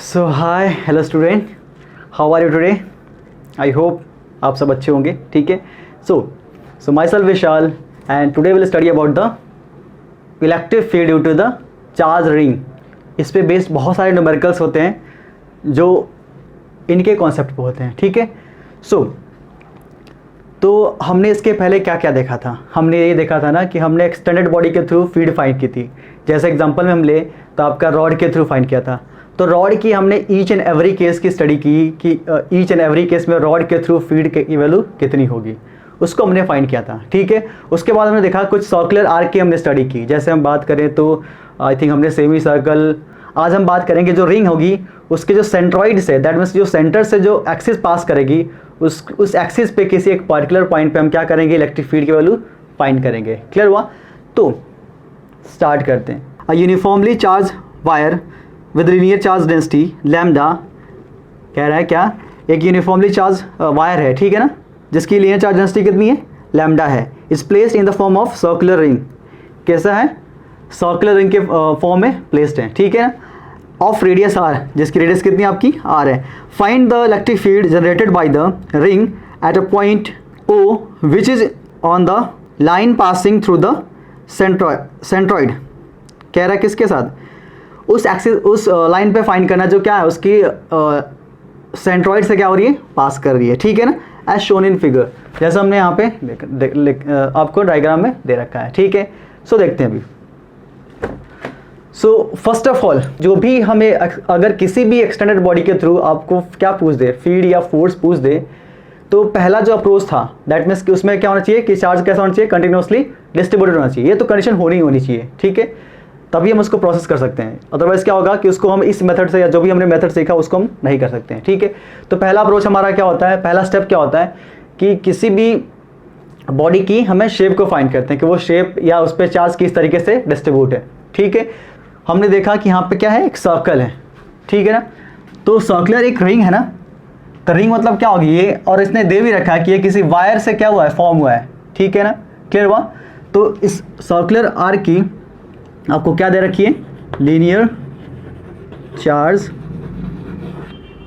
So hi hello student, how are you today? I hope आप सब अच्छे होंगे. ठीक है. So myself Vishal and today will study about the electric field due to the charge ring. इस पे based बहुत सारे न्यूमेरिकल्स होते हैं जो इनके कॉन्सेप्ट पे होते हैं. ठीक है. तो हमने इसके पहले क्या क्या देखा था? हमने ये देखा था ना कि हमने एक्सटेंडेड बॉडी के थ्रू फील्ड फाइंड की थी. जैसे एग्जांपल में हम ले तो आपका रॉड के थ्रू फाइंड किया था. तो रॉड की हमने ईच एंड एवरी केस की स्टडी की कि ईच एंड एवरी केस में रॉड के थ्रू फील्ड की वैल्यू कितनी होगी, उसको हमने फाइंड किया था. ठीक है. उसके बाद हमने देखा कुछ सर्कुलर आर्क की हमने स्टडी की. जैसे हम बात करें तो आई थिंक हमने सेमी सर्कल. आज हम बात करेंगे जो रिंग होगी उसके जो सेंट्रॉइड से, दैट मीन्स जो सेंटर से जो एक्सिस पास करेगी उस एक्सिस पे किसी एक पर्टिकुलर पॉइंट पे हम क्या करेंगे, इलेक्ट्रिक फील्ड की वैल्यू फाइंड करेंगे. क्लियर हुआ? तो स्टार्ट करते हैं. A uniformly charge wire with linear charge density lambda, कह रहा है क्या, एक यूनिफॉर्मली चार्ज वायर है, ठीक है ना, जिसकी लीनियर चार्ज डेंसिटी कितनी है, लैम्डा है. Is placed in the form of circular ring. कैसा है? सर्कुलर रिंग के फॉर्म में प्लेस्ड है. ठीक है. ऑफ रेडियस आर, जिसकी रेडियस कितनी आपकी आर है. Find the electric field generated by the ring at a point O which is on the line passing through the centroid. कह रहा है किसके साथ, उस एक्सिस, उस लाइन पे फाइंड करना जो क्या है उसकी सेंट्रॉइड से क्या हो रही है, पास कर रही है. ठीक है ना, एज शोन इन फिगर, जैसे हमने यहाँ पे आपको डायग्राम में दे रखा है. ठीक है. सो देखते हैं अभी. सो फर्स्ट ऑफ ऑल, जो भी हमें अगर किसी भी एक्सटेंडेड बॉडी के थ्रू आपको क्या पूछ दे, फील्ड या फोर्स पूछ दे, तो पहला जो अप्रोच था दैट मीन्स कि उसमें क्या होना चाहिए कि चार्ज कैसा होना चाहिए, कंटिन्यूसली डिस्ट्रीब्यूटेड होना चाहिए. ये तो कंडीशन होनी चाहिए. ठीक है. तभी हम उसको प्रोसेस कर सकते हैं. अदरवाइज क्या होगा कि उसको हम इस मेथड से या जो भी हमने मेथड सीखा उसको हम नहीं कर सकते हैं. ठीक है. तो पहला अप्रोच हमारा क्या होता है, पहला स्टेप क्या होता है कि किसी भी बॉडी की हमें शेप को फाइंड करते हैं कि वो शेप या उस पर चार्ज किस तरीके से डिस्ट्रीब्यूट है. ठीक है. हमने देखा कि यहाँ पे क्या है, एक सर्कल है. ठीक है ना. तो सर्कुलर एक रिंग है ना. तो रिंग मतलब क्या होगी ये, और इसने दे भी रखा है कि ये किसी वायर से क्या हुआ है, फॉर्म हुआ है. ठीक है ना. क्लियर हुआ? तो इस सर्कुलर आर्क की आपको क्या दे रखी है, लीनियर चार्ज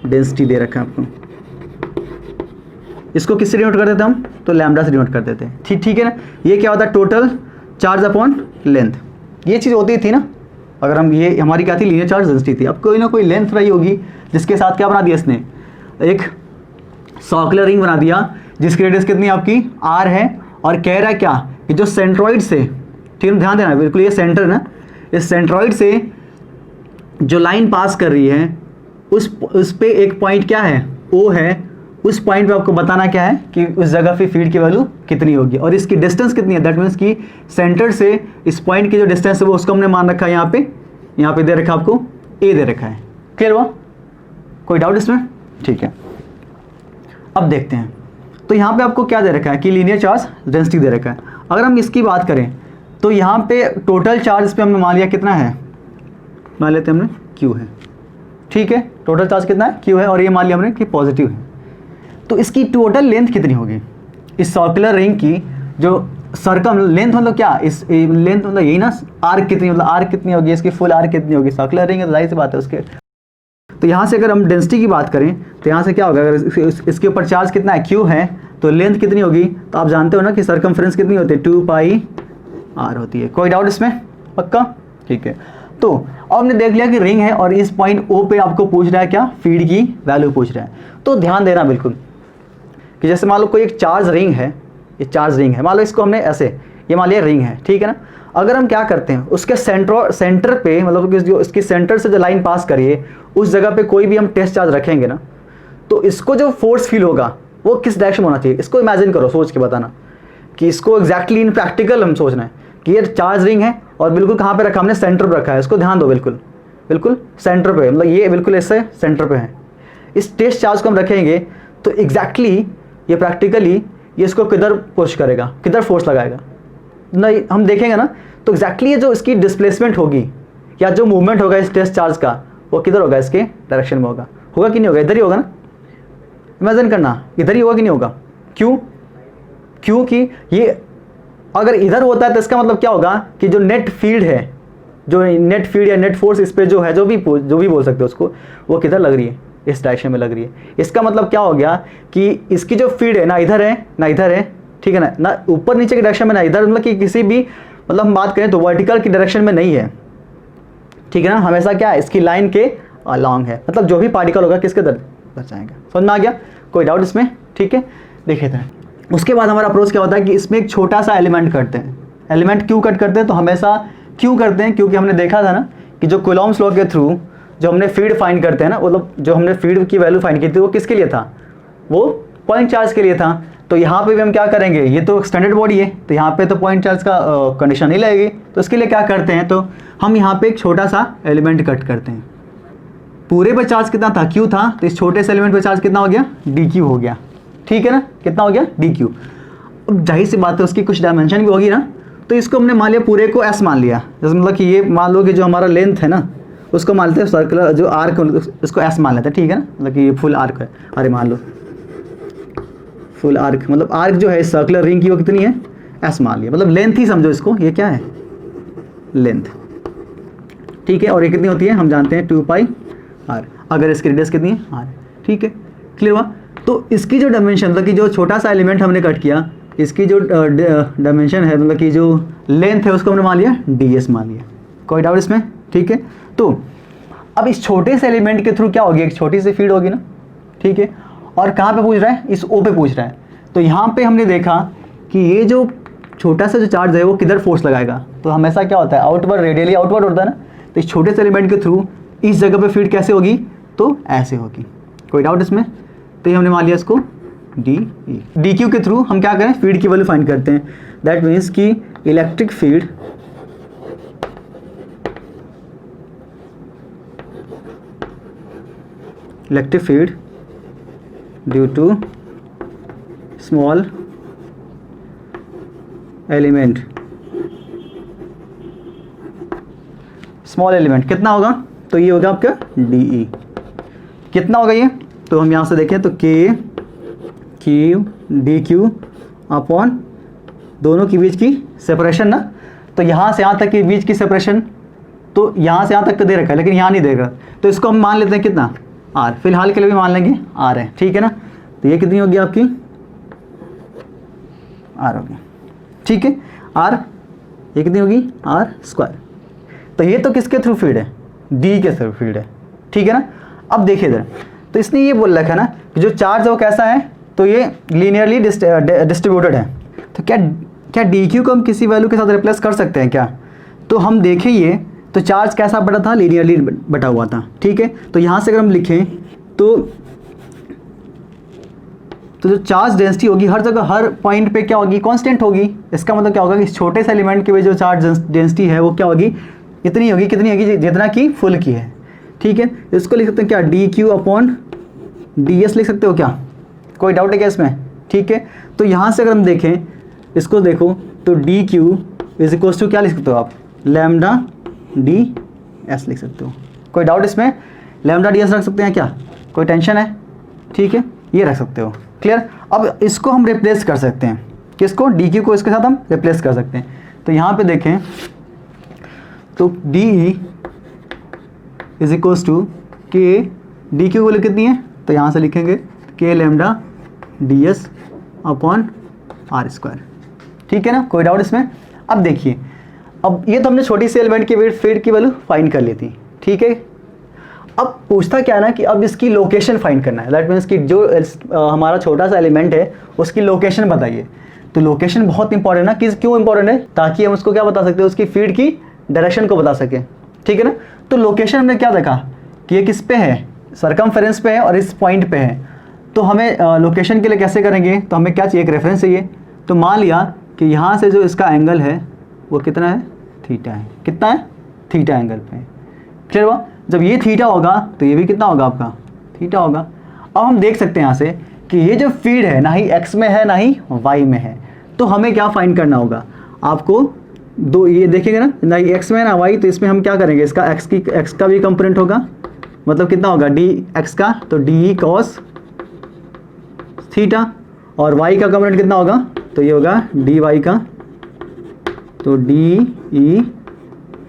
डेंसिटी दे रखा है आपको. इसको किससे डिनोट कर देते हम, तो लैम्डा से डिनोट कर देते हैं. ठीक है ना. ये क्या होता है, टोटल चार्ज अपॉन लेंथ. ये चीज़ होती थी ना, अगर हम ये हमारी क्या थी, लीनियर चार्ज डेंसिटी थी. अब कोई ना कोई लेंथ रही होगी जिसके साथ क्या बना दिया इसने, एक सर्कुलर रिंग बना दिया जिसकी रेडियस कितनी आपकी आर है. और कह रहा है क्या कि जो सेंट्रॉइड से, ठीक है, ध्यान देना बिल्कुल, ये सेंटर ना, इस सेंट्रॉइड से जो लाइन पास कर रही है उस पे एक पॉइंट क्या है, ओ है. उस पॉइंट पे आपको बताना क्या है कि उस जगह पे फील्ड की वैल्यू कितनी होगी और इसकी डिस्टेंस कितनी है. दैट मीन्स कि सेंटर से इस पॉइंट की जो डिस्टेंस है वो उसको हमने मान रखा है, यहाँ पे दे रखा आपको ए दे रखा है. क्लियर हुआ? कोई डाउट इसमें? ठीक है. अब देखते हैं. तो यहाँ पे आपको क्या दे रखा है कि लीनियर चार्ज डेंसिटी दे रखा है. अगर हम इसकी बात करें तो यहाँ पे टोटल चार्ज इस पर हमने मान लिया कितना है, मान लेते हैं हमने क्यू है. ठीक है. टोटल चार्ज कितना है, क्यू है, और ये मान लिया हमने कि पॉजिटिव है. तो इसकी टोटल लेंथ कितनी होगी, इस सर्कुलर रिंग की जो सर्कम लेंथ, मतलब क्या, इस लेंथ मतलब यही ना, आर्क कितनी, मतलब आर्क कितनी होगी, इसकी फुल आर्क कितनी होगी. सर्कुलर रिंग है तो जाहिर सी बात है उसके. तो यहाँ से अगर हम डेंसिटी की बात करें तो यहाँ से क्या होगा, अगर इसके ऊपर चार्ज कितना है, क्यू है, तो लेंथ कितनी होगी, तो आप जानते हो ना कि सर्कमफ्रेंस कितनी होती है, 2 पाई आर होती है. कोई डाउट इसमें? पक्का? ठीक है. तो अब हमने देख लिया कि रिंग है और इस पॉइंट ओ पे आपको पूछ रहा है क्या, फील्ड की वैल्यू पूछ रहा है. तो ध्यान देना बिल्कुल कि जैसे मान लो कोई एक चार्ज रिंग है, ये चार्ज रिंग है, मान लो इसको हमने ऐसे, ये मान लिया रिंग है. ठीक है ना. अगर हम क्या करते हैं, उसके सेंटर पे, मतलब जो इसकी सेंटर से जो लाइन पास करिए उस जगह पे कोई भी हम टेस्ट चार्ज रखेंगे ना, तो इसको जो फोर्स फील होगा वो किस डायरेक्शन में होना चाहिए. इसको इमेजिन करो, सोच के बताना कि इसको एग्जैक्टली इन प्रैक्टिकल हम सोचना है कि ये चार्ज रिंग है और बिल्कुल कहाँ पे रखा, हमने सेंटर पर रखा है. इसको ध्यान दो, बिल्कुल सेंटर पे, मतलब ये बिल्कुल ऐसे सेंटर पे है. इस टेस्ट चार्ज को हम रखेंगे तो एग्जैक्टली ये प्रैक्टिकली ये इसको किधर पुश करेगा, किधर फोर्स लगाएगा नहीं, हम देखेंगे ना. तो एग्जैक्टली ये जो इसकी डिस्प्लेसमेंट होगी या जो मूवमेंट होगा इस टेस्ट चार्ज का, वो किधर होगा, इसके डायरेक्शन में होगा कि नहीं होगा, इधर ही होगा ना. इमेजिन करना, इधर ही होगा कि नहीं होगा. क्योंकि ये अगर इधर होता है तो इसका मतलब क्या होगा कि जो नेट फील्ड है जो नेट फीड या नेट फोर्स इस पर जो है, जो भी बोल सकते हो उसको, वो किधर लग रही है, इस डायरेक्शन में लग रही है। इसका मतलब क्या हो गया कि इसकी जो फीड है ना इधर है ना इधर है, ठीक है ना ऊपर नीचे के डायरेक्शन में ना इधर, मतलब कि किसी भी मतलब हम बात करें तो वर्टिकल की डायरेक्शन में नहीं है, ठीक है ना, हमेशा क्या है इसकी लाइन के अलॉन्ग है, मतलब जो भी पार्टिकल होगा किसके दर जाएगा। समझ में आ गया, कोई डाउट इसमें, ठीक है। देखिए थे उसके बाद हमारा अप्रोच क्या होता है कि इसमें एक छोटा सा एलिमेंट करते हैं। एलिमेंट क्यों कट करते हैं, तो हमेशा क्यों करते हैं, क्योंकि हमने देखा था ना कि जो कूलॉम्स लॉ के थ्रू जो हमने फीड फाइंड करते हैं ना, मतलब जो हमने फीड की वैल्यू फाइंड की थी वो किसके लिए था, वो पॉइंट चार्ज के लिए था। तो यहाँ पे भी हम क्या करेंगे, ये तो स्टैंडर्ड बॉडी है तो यहाँ पे तो पॉइंट चार्ज का कंडीशन नहीं लगेगी, तो इसके लिए क्या करते हैं, तो हम यहाँ पे एक छोटा सा एलिमेंट कट करते हैं। पूरे पर चार्ज कितना था, क्यू था, तो इस छोटे से एलिमेंट पर चार्ज कितना हो गया, डी क्यू हो गया, ठीक है ना, कितना हो गया, डी क्यू। अब जाहिर सी बात है उसकी कुछ डायमेंशन भी होगी ना, तो इसको हमने मान लिया पूरे को एस मान लिया, जैसे मतलब कि ये मान लो कि जो हमारा लेंथ है ना उसको मान लेते हैं सर्कुलर, जो आर्क उसको एस मान लेते हैं, ठीक है ना, मतलब कि ये फुल आर्क है, अरे मान लो फुल आर्क, मतलब आर्क जो है सर्कुलर रिंग की वो कितनी है, एस मान लिया, मतलब लेंथ ही समझो इसको, ये क्या है लेंथ, ठीक है। और ये कितनी होती है हम जानते हैं 2 पाई आर, अगर इसकी रेडियस कितनी है आर, ठीक है, क्लियर हुआ। तो इसकी जो डायमेंशन मतलब कि जो छोटा सा एलिमेंट हमने कट किया, इसकी जो डायमेंशन है मतलब कि जो लेंथ है उसको हमने मान लिया ds मान लिया, कोई डाउट इसमें, ठीक है। तो अब इस छोटे से एलिमेंट के थ्रू क्या होगी, एक छोटी सी फीड होगी ना, ठीक है, और कहाँ पे पूछ रहा है, इस O पे पूछ रहा है। तो यहाँ पे हमने देखा कि ये जो छोटा सा जो चार्ज है वो किधर फोर्स लगाएगा, तो हमेशा क्या होता है आउटवर्ड, रेडियली आउटवर्ड होता है ना, तो इस छोटे से एलिमेंट के थ्रू इस जगह पे फीड कैसे होगी, तो ऐसे होगी, कोई डाउट इसमें। तो ये हमने मान लिया इसको डी क्यू के थ्रू हम क्या करें, फीड की वैल्यू फाइंड करते हैं। दैट मीन्स कि electric field due to small element, small element कितना होगा, तो ये होगा आपका DE, कितना होगा ये, तो हम यहाँ से देखें तो K Q D Q upon दोनों के बीच की सेपरेशन ना, तो यहाँ से यहाँ तक के बीच की सेपरेशन, तो यहाँ से यहाँ तक तो दे रखा है लेकिन यहाँ नहीं देगा, तो इसको हम मान लेते हैं कितना R, फिलहाल के लिए भी मान लेंगे R है, ठीक है ना। तो ये कितनी होगी आपकी R होगी, ठीक है, R ये कितनी होगी R स्क्वायर। तो ये तो किसके थ्रू फीड है, D के थ्रू फीड है, ठीक है ना। अब देखिए इधर, तो इसने ये बोल रखा है ना कि जो चार्ज है वो कैसा है, तो ये लीनियरली डिस्ट्रीब्यूटेड है। तो क्या डी क्यू को हम किसी वैल्यू के साथ रिप्लेस कर सकते हैं क्या, तो हम देखें ये तो चार्ज कैसा बटा था, लीनियरली बटा हुआ था, ठीक है। तो यहाँ से अगर हम लिखें तो जो चार्ज डेंसिटी होगी हर जगह हर पॉइंट पे क्या होगी, कांस्टेंट होगी। इसका मतलब क्या होगा कि इस छोटे से एलिमेंट के जो चार्ज डेंसिटी है वो क्या होगी, इतनी होगी, कितनी होगी, जितना कि फुल की है, ठीक है। इसको लिख सकते हैं क्या, D Q upon D S लिख सकते हो क्या, कोई डाउट है क्या इसमें, ठीक है। तो यहाँ से अगर हम देखें इसको देखो तो d q is equals to क्या लिख सकते हो आप, लैम्डा डी एस लिख सकते हो, कोई डाउट इसमें, लैम्डा डी एस रख सकते हैं क्या, कोई टेंशन है, ठीक है, ये रख सकते हो, क्लियर। अब इसको हम रिप्लेस कर सकते हैं, किसको, डी क्यू को इसके साथ हम रिप्लेस कर सकते हैं। तो यहाँ पे देखें तो d is equals to k, d q value कितनी है, तो यहाँ से लिखेंगे k lambda d s upon r square, ठीक है ना, कोई डाउट इसमें। अब देखिए, अब ये तो हमने छोटी सी एलिमेंट की फीड की वैल्यू फाइंड कर ली थी, ठीक है। अब पूछता क्या है ना कि अब इसकी लोकेशन फाइंड करना है, दैट मीन्स कि जो हमारा छोटा सा एलिमेंट है उसकी लोकेशन बताइए। तो लोकेशन बहुत इंपॉर्टेंट है ना, क्यों इंपॉर्टेंट है, ताकि हम उसको क्या बता सकते हैं, उसकी फीड की डायरेक्शन को बता सकें, ठीक है ना। तो लोकेशन हमने क्या देखा कि ये किस पे है, सरकमफेरेंस पे है और इस पॉइंट पे है। तो हमें लोकेशन के लिए कैसे करेंगे, तो हमें क्या चाहिए, एक रेफरेंस चाहिए। तो मान लिया कि यहाँ से जो इसका एंगल है वो कितना है, थीटा है, कितना है, थीटा एंगल पे, क्लियर हुआ। जब ये थीटा होगा तो ये भी कितना होगा आपका, थीटा होगा। अब हम देख सकते हैं यहाँ से कि ये जो फीड है ना ही एक्स में है ना ही वाई में है, तो हमें क्या फाइंड करना होगा, आपको दो ये देखेंगे ना ही एक्स में है ना वाई, तो इसमें हम क्या करेंगे, इसका एक्स का भी कंपोनेंट होगा, मतलब कितना होगा डी एक्स का, तो डी कॉस थीटा, और वाई का कंपोनेंट कितना होगा, तो ये होगा डी वाई का, तो डी ई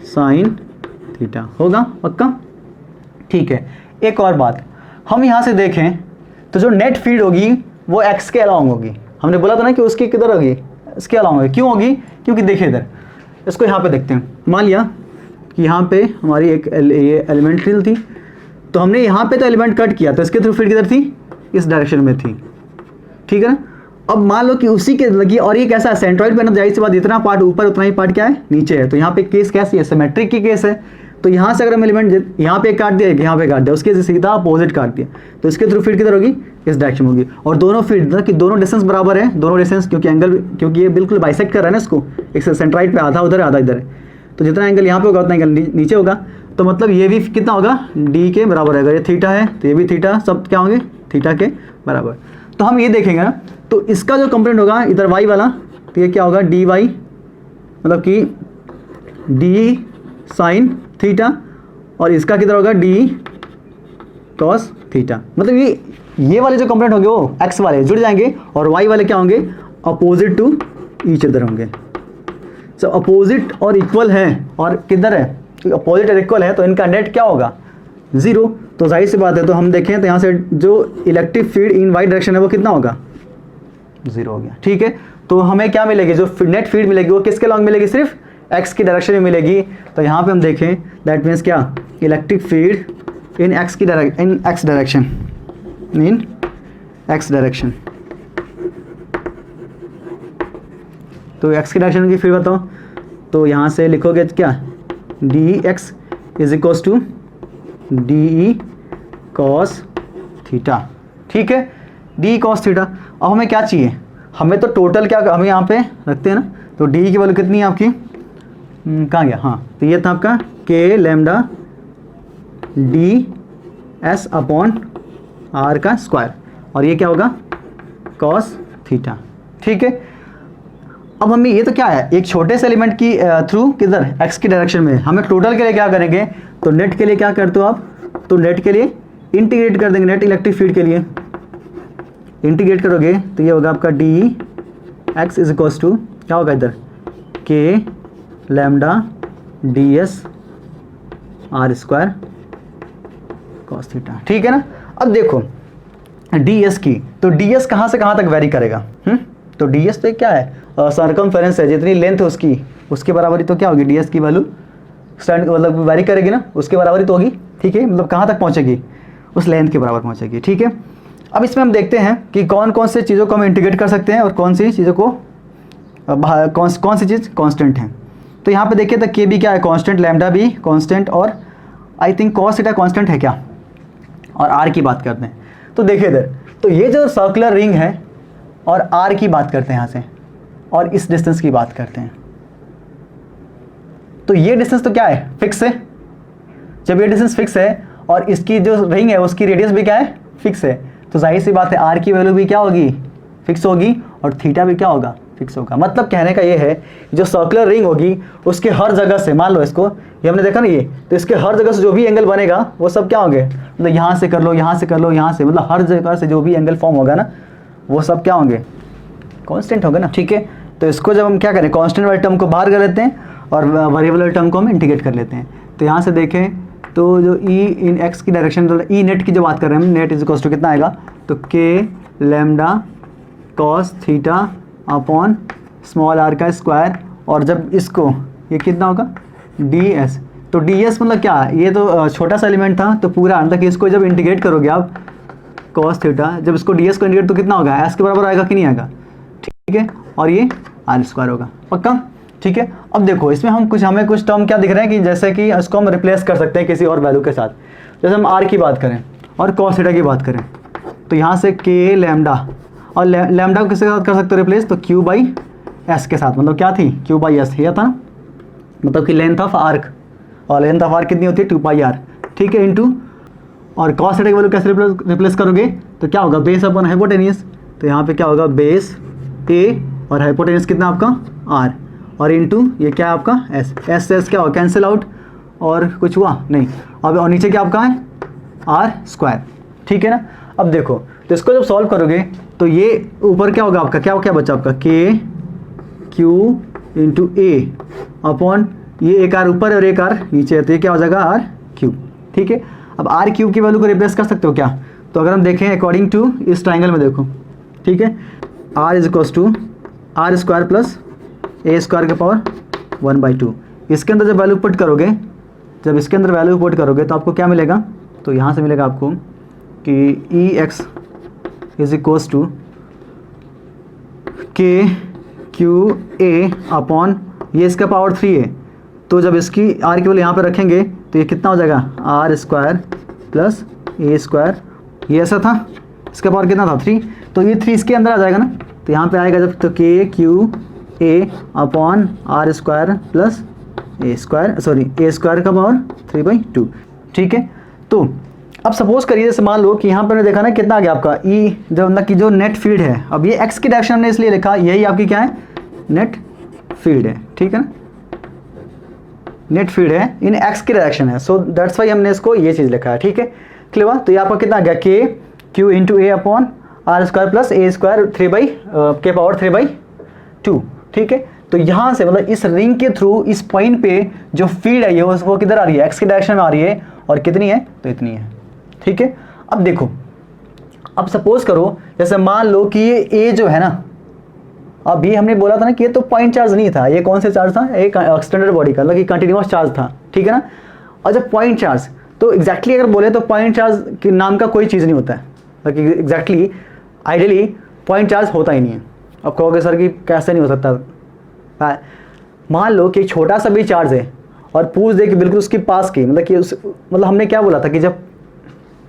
साइन थीटा होगा पक्का। ठीक है, एक और बात, हम यहाँ से देखें तो जो नेट फील्ड होगी वो एक्स के अलाउंग होगी। हमने बोला था ना कि उसकी किधर होगी, इसके अलाउंग होगी। क्यों होगी? क्योंकि देखिए इधर, इसको यहाँ पे देखते हैं। मान लिया कि यहाँ पे हमारी एक ये एलिमेंट फील्ड थी, तो हमने यहाँ पे तो एलिमेंट कट किया, तो इसके थ्रू फील्ड किधर थी? इस डायरेक्शन में थी। ठीक है ना। अब मान लो कि उसी के लगी, और ये कैसा है, सेंट्रॉइड पे ना, जाहिर सी बात जितना पार्ट ऊपर उतना ही पार्ट क्या है, नीचे है। तो यहाँ पे केस कैसी है? सिमेट्रिक की केस है। तो यहाँ से अगर हम एलिमेंट यहाँ पे काट दिया, यहाँ पे काट दिया, उसके सीधा अपोजिट काट दिया, तो इसके थ्रू फील्ड किधर होगी? इस डायरेक्शन में होगी। और दोनों फील्ड कि दोनों डिस्टेंस बराबर है, दोनों डिस्टेंस, क्योंकि एंगल, क्योंकि ये बिल्कुल बाइसेक्ट कर रहा है ना इसको, एक सेंट्रॉइड पे आधा उधर है आधा इधर है, तो जितना एंगल यहाँ पे होगा उतना एंगल नीचे होगा। तो मतलब ये भी कितना होगा? डी के बराबर है। अगर ये थीटा है तो ये भी थीटा, सब क्या होंगे? थीटा के बराबर। तो हम ये देखेंगे ना, तो इसका जो कंपोनेंट होगा इधर वाई वाला, तो ये क्या होगा? डी वाई, मतलब कि डी साइन थीटा, और इसका किधर होगा? D cos theta. मतलब ये वाले जो कंपोनेंट होंगे वो एक्स वाले जुड़ जाएंगे, और वाई वाले क्या होंगे? अपोजिट टू ईच अदर होंगे। सो अपोजिट और इक्वल है, और किधर है? अपोजिट और इक्वल है, तो इनका नेट क्या होगा? जीरो। तो जाहिर सी बात है, तो हम देखें तो यहाँ से जो electric field in y direction है वो कितना होगा? जीरो हो गया। ठीक है, तो हमें क्या मिलेगी? जो नेट फील्ड मिलेगी वो किसके लॉन्ग मिलेगी? सिर्फ एक्स की डायरेक्शन में मिलेगी। तो यहाँ पे हम देखें, दैट मीन्स क्या? इलेक्ट्रिक फील्ड इन एक्स की direction, in x direction, in x direction. तो एक्स की डायरेक्शन की फील्ड बताओ, तो यहाँ से लिखोगे क्या? D x is equals to d E cos theta. ठीक है, डी कॉस थीटा। अब हमें क्या चाहिए? हमें तो टोटल क्या, हमें यहाँ पे रखते हैं ना, तो डी की वैल्यू कितनी है आपकी? कहाँ गया? हाँ, तो ये था आपका k lambda d s upon r का स्क्वायर, और ये क्या होगा? Cos theta. ठीक है, अब हमें ये तो क्या है? एक छोटे से एलिमेंट की थ्रू किधर? एक्स की डायरेक्शन में। हमें टोटल के लिए क्या करेंगे? तो नेट के लिए क्या करते हो आप? तो नेट के लिए इंटीग्रेट कर देंगे। नेट इलेक्ट्रिक फील्ड के लिए इंटीग्रेट करोगे तो ये होगा आपका d x is equals to क्या होगा इधर? K lambda d s r square cos theta. ठीक है ना। अब देखो डी एस की, तो डी एस कहाँ से कहाँ तक वेरी करेगा? तो डी एस तो क्या है? सर्कमफेरेंस है, जितनी लेंथ है उसकी बराबरी तो क्या होगी? डी एस की वैल्यू स्टैंड मतलब वेरी करेगी ना, उसके बराबरी तो होगी। ठीक है, मतलब कहाँ तक पहुँचेगी? उस लेंथ के बराबर पहुँचेगी। ठीक है, अब इसमें हम देखते हैं कि कौन कौन से चीज़ों को हम इंटीग्रेट कर सकते हैं और कौन सी चीज़ों को कौन सी चीज़ कांस्टेंट है। तो यहाँ पे देखिए, तो के भी क्या है? कांस्टेंट, लैम्डा भी कांस्टेंट, और I think cos theta constant है क्या? और आर की बात करते हैं, तो देखिए इधर, तो ये जो सर्कुलर रिंग है और आर की बात करते हैं यहाँ से, और इस डिस्टेंस की बात करते हैं, तो ये डिस्टेंस तो क्या है? फिक्स है। जब ये डिस्टेंस फिक्स है और इसकी जो रिंग है उसकी रेडियस भी क्या है? फिक्स है, तो जाहिर सी बात है आर की वैल्यू भी क्या होगी? फिक्स होगी, और थीटा भी क्या होगा? फिक्स होगा। मतलब कहने का ये है, जो सर्कुलर रिंग होगी उसके हर जगह से, मान लो इसको, ये हमने देखा ना ये, तो इसके हर जगह से जो भी एंगल बनेगा वो सब क्या होंगे? मतलब यहाँ से कर लो, यहाँ से कर लो, यहाँ से, मतलब हर जगह से जो भी एंगल फॉर्म होगा ना वो सब क्या होंगे? कांस्टेंट होगा ना। ठीक है, तो इसको जब हम क्या करें? कांस्टेंट वाले टर्म को बाहर कर लेते हैं और वेरिएबल वाले टर्म को हम इंटीग्रेट कर लेते हैं। तो यहाँ से देखें तो जो ई इन एक्स की डायरेक्शन, तो ई नेट की जो बात कर रहे हैं हम, नेट इज इक्वल टू कितना आएगा? तो k lambda cos theta upon small r का स्क्वायर, और जब इसको ये कितना होगा? D s. तो डी एस मतलब क्या? ये तो छोटा सा एलिमेंट था, तो पूरा तक इसको जब इंटीग्रेट करोगे आप कॉस थीटा, जब इसको डी एस को इंटीग्रेट तो कितना होगा? एस के बराबर आएगा कि नहीं आएगा? ठीक है, और ये आर स्क्वायर होगा। पक्का? ठीक है, अब देखो इसमें हमें कुछ टर्म क्या दिख रहे हैं कि जैसे कि इसको हम रिप्लेस कर सकते हैं किसी और वैल्यू के साथ। जैसे हम आर की बात करें और कॉस थीटा की बात करें, तो यहाँ से के लैम्डा, और लैम्डा को किसके साथ कर सकते हो रिप्लेस? तो क्यू बाई एस के साथ। मतलब क्या थी? क्यू बाई एस, यह था ना, मतलब कि लेंथ ऑफ आर्क, और लेंथ ऑफ आर्क कितनी होती है? 2 पाई आर। ठीक है, इनटू, और कॉस थीटा की वैल्यू कैसे रिप्लेस करोगे? तो क्या होगा? Base upon hypotenuse. तो यहाँ पे क्या होगा? बेस ए, और हाइपोटेनियस कितना आपका? आर, और इनटू ये क्या है आपका? एस। एस एस क्या होगा? कैंसिल आउट, और कुछ हुआ नहीं। अब और नीचे क्या आपका है? R square. ठीक है ना। अब देखो, तो इसको जब सॉल्व करोगे तो ये ऊपर क्या होगा आपका? क्या बचा आपका? के क्यू इंटू ए अपॉन ये एक आर ऊपर और एक आर नीचे है, तो ये क्या हो जाएगा आर क्यूब। ठीक है, अब आर क्यूब की वैल्यू को रिप्लेस कर सकते हो क्या? तो अगर हम देखें अकॉर्डिंग टू इस ट्राइंगल में देखो, ठीक है, r is equals to r square plus a square के पावर 1/2। इसके अंदर जब वैल्यू पुट करोगे, जब इसके अंदर वैल्यू पुट करोगे तो आपको क्या मिलेगा? तो यहाँ से मिलेगा आपको कि ई एक्स इज इक्वल्स टू के क्यू ए अपॉन, ये इसका पावर 3 है, तो जब इसकी आर की वैल्यू यहाँ पर रखेंगे तो ये कितना हो जाएगा? R square plus a square, ये ऐसा था, इसका पावर कितना था? 3, तो ये 3 इसके अंदर आ जाएगा ना, तो यहाँ पे आएगा जब, तो k q a upon r square plus a square, sorry a square का पावर 3/2। ठीक है, तो अब सपोज करिए जैसे मान लो कि यहाँ पर देखा ना कितना आ गया आपका ई, जो मतलब कि जो नेट फील्ड है, अब ये एक्स की डायरेक्शन हमने इसलिए लिखा, यही आपकी क्या है? नेट फील्ड है। ठीक है ना, नेट फील्ड है इन एक्स की डायरेक्शन है, सो दैट्स वाई हमने इसको ये चीज़ लिखा है। ठीक है, क्लियर? तो ये आपका कितना आ गया? K q into a upon r square plus a square के पावर 3/2। ठीक है, तो यहाँ से मतलब इस रिंग के थ्रू इस पॉइंट पे जो फील्ड है ये वो किधर आ रही है? एक्स की डायरेक्शन में आ रही है, और कितनी है? तो इतनी है। ठीक है, अब देखो, अब सपोज करो जैसे मान लो कि ये ए जो है ना, अभी हमने बोला था ना कि ये तो पॉइंट चार्ज नहीं था, ये कौन से चार्ज था? एक एक्सटेंडेड बॉडी का, मतलब कंटिन्यूअस चार्ज था। ठीक है ना, और जब पॉइंट चार्ज, तो एग्जैक्टली अगर बोले तो पॉइंट चार्ज के नाम का कोई चीज़ नहीं होता है, मतलब एग्जैक्टली आइडियली पॉइंट चार्ज होता ही नहीं है। अब कहोगे सर कि कैसे नहीं हो सकता? मान लो कि छोटा सा भी चार्ज है और पूछ दे कि बिल्कुल उसके पास की, मतलब कि मतलब हमने क्या बोला था कि जब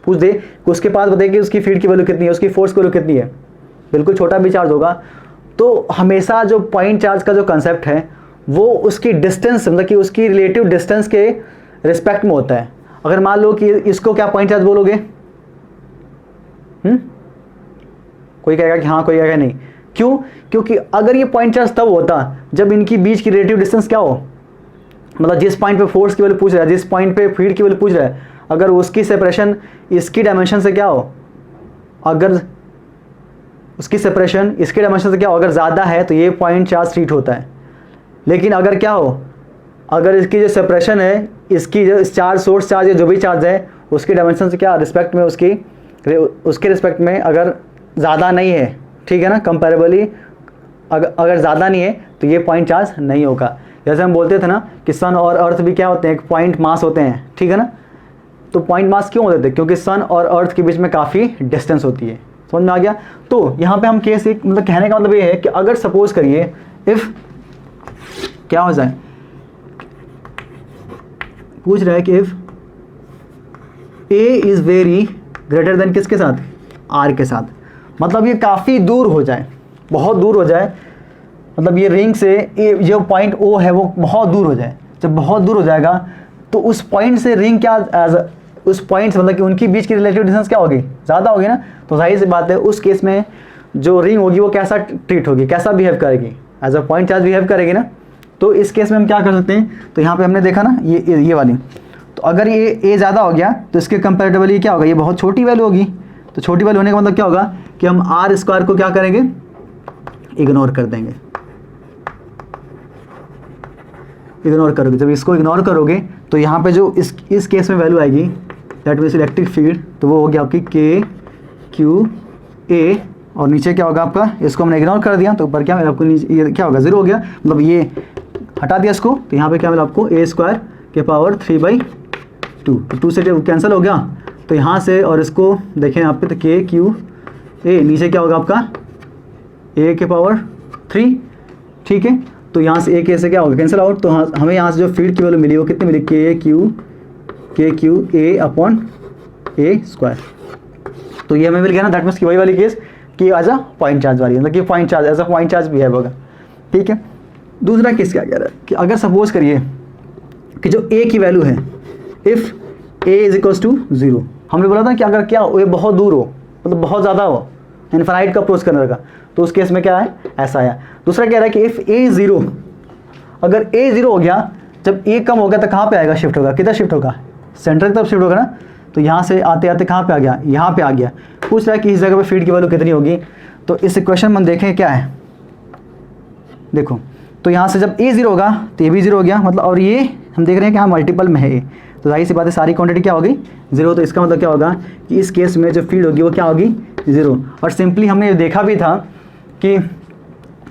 पूछ दे कि उसके पास बताए कि उसकी फील्ड की वैल्यू कितनी है, उसकी फोर्स की वैल्यू कितनी है, बिल्कुल छोटा भी चार्ज होगा, तो हमेशा जो पॉइंट चार्ज का जो कंसेप्ट है वो उसकी डिस्टेंस, मतलब कि उसकी रिलेटिव डिस्टेंस के रिस्पेक्ट में होता है। अगर मान लो कि इसको क्या पॉइंट चार्ज बोलोगे? कोई कहेगा कि हाँ, कोई कहेगा नहीं। क्यों? क्योंकि अगर ये पॉइंट चार्ज तब होता जब इनकी बीच की रिलेटिव डिस्टेंस क्या हो, मतलब जिस पॉइंट पे फोर्स की वैल्यू पूछ रहा है, जिस पॉइंट पे फील्ड की वैल्यू पूछ रहा है, अगर उसकी सेपरेशन इसकी डायमेंशन से क्या हो, अगर उसकी सेपरेशन इसके डायमेंशन से क्या हो, अगर ज़्यादा है तो ये पॉइंट चार्ज ट्रीट होता है। लेकिन अगर क्या हो, अगर इसकी जो सेपरेशन है, इसकी जो चार्ज, सोर्स चार्ज या जो भी चार्ज है, उसकी डायमेंशन से क्या रिस्पेक्ट में, उसके रिस्पेक्ट में अगर ज़्यादा नहीं है, ठीक है ना, कंपेरेबली अगर ज़्यादा नहीं है तो ये पॉइंट चार्ज नहीं होगा। जैसे हम बोलते थे ना कि सन और अर्थ भी क्या होते हैं? एक पॉइंट मास होते हैं। ठीक है ना, तो पॉइंट मास क्यों होते थे? क्योंकि सन और अर्थ के बीच में काफ़ी डिस्टेंस होती है। समझ में आ गया? तो यहाँ पे हम केस एक, मतलब कहने का मतलब ये है कि अगर सपोज करिए इफ़ क्या हो जाए, पूछ रहा है कि if A is very greater than किसके साथ? आर के साथ, मतलब ये काफ़ी दूर हो जाए, बहुत दूर हो जाए, मतलब ये रिंग से जो पॉइंट ओ है वो बहुत दूर हो जाए। जब बहुत दूर हो जाएगा तो उस पॉइंट से रिंग क्या उस पॉइंट से, मतलब कि उनकी बीच की रिलेटिव डिस्टेंस क्या होगी? ज़्यादा होगी ना। तो जाहिर सी बात है उस केस में जो रिंग होगी वो कैसा ट्रीट होगी, कैसा बिहेव करेगी? As a point charge behave करेगी ना। तो इस केस में हम क्या कर सकते हैं? तो यहाँ पे हमने देखा ना ये वाली, तो अगर ये ए ज़्यादा हो गया तो इसके कंपेरेटिवली क्या होगा? ये बहुत छोटी वैल्यू होगी। तो छोटी वैल्यू होने का मतलब क्या होगा कि हम आर स्क्वायर को क्या करेंगे? इग्नोर कर देंगे। इग्नोर करोगे, जब इसको इग्नोर करोगे तो यहाँ पे जो इस केस में वैल्यू आएगी, दैट मीन्स इलेक्ट्रिक फील्ड, तो वो होगी आपकी के क्यू ए, और नीचे क्या होगा आपका? इसको हमने इग्नोर कर दिया तो ऊपर क्या आपको नीचे ये क्या होगा? 0 हो गया, मतलब ये हटा दिया इसको, तो यहाँ पे क्या मिला आपको? ए स्क्वायर के पावर 3/2, तो 2 से कैंसिल हो गया। तो यहाँ से और इसको देखें यहाँ पे, तो के क्यू ए, नीचे क्या होगा आपका? ए के पावर 3। ठीक है, तो यहाँ से ए के से क्या होगा? Cancel out. तो हमें यहाँ से जो फील्ड की वैल्यू मिली वो कितनी मिली? के q a upon A square. तो ये हमें मिल गया ना, दैट मीन्स कि वही वाली केस कि एज अ पॉइंट चार्ज वाली, मतलब कि point charge as a point charge behave होगा। ठीक है, दूसरा केस क्या कह रहा है कि अगर सपोज करिए कि जो ए की वैल्यू है, if a is equals to 0, हमने बोला था कि अगर क्या ये बहुत दूर हो, मतलब बहुत ज़्यादा हो, इनफाइनाइट का अप्रोच करने का, तो उस केस में क्या है? ऐसा है। दूसरा कह रहा है कि इफ़ ए 0, अगर ए 0 हो गया, जब ए कम हो गया तो कहाँ पे आएगा? शिफ्ट होगा। किधर शिफ्ट होगा? सेंटर की तरफ शिफ्ट होगा ना। तो यहाँ से आते आते कहाँ पे आ गया? यहाँ पे आ गया। पूछ रहा है कि इस जगह पे फील्ड की वैल्यू कितनी होगी। तो इस इक्वेशन में देखें क्या है, देखो तो यहाँ से जब ए ज़ीरो होगा तो ये भी ज़ीरो हो गया, मतलब, और ये हम देख रहे हैं कि हाँ मल्टीपल में है ए, तो जाहिर सी बात है सारी क्वांटिटी क्या होगी, ज़ीरो। तो इसका मतलब क्या होगा कि इस केस में जो फील्ड होगी वो क्या होगी, ज़ीरो। और सिंपली हमने देखा भी था कि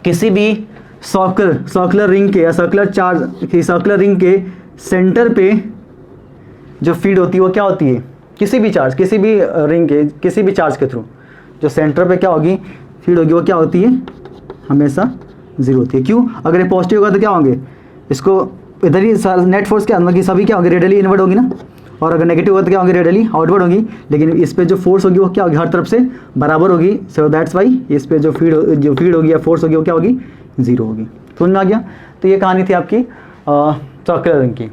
किसी भी सर्कुलर रिंग के या सर्कुलर रिंग के सेंटर पे जो फील्ड होती है वो क्या होती है, किसी भी रिंग के किसी भी चार्ज के थ्रू जो सेंटर पे क्या होगी फील्ड होगी वो क्या होती है, हमेशा ज़ीरो होती है। क्यों? अगर ये पॉजिटिव होगा तो क्या होंगे, इसको इधर ही नेट फोर्स क्या मतलब कि सभी क्या होंगे, रेडियली इनवर्ड होगी ना, और अगर नेगेटिव होगा तो क्या होंगे, रेडियली आउटवर्ड होगी। लेकिन इस पे जो फोर्स होगी वो क्या होगी, हर तरफ से बराबर होगी। सो दैट्स वाई इस पे जो फील्ड होगी या फोर्स होगी वो क्या होगी, ज़ीरो होगी। समझ में आ गया? तो ये कहानी थी आपकी सर्कुलर रिंग की।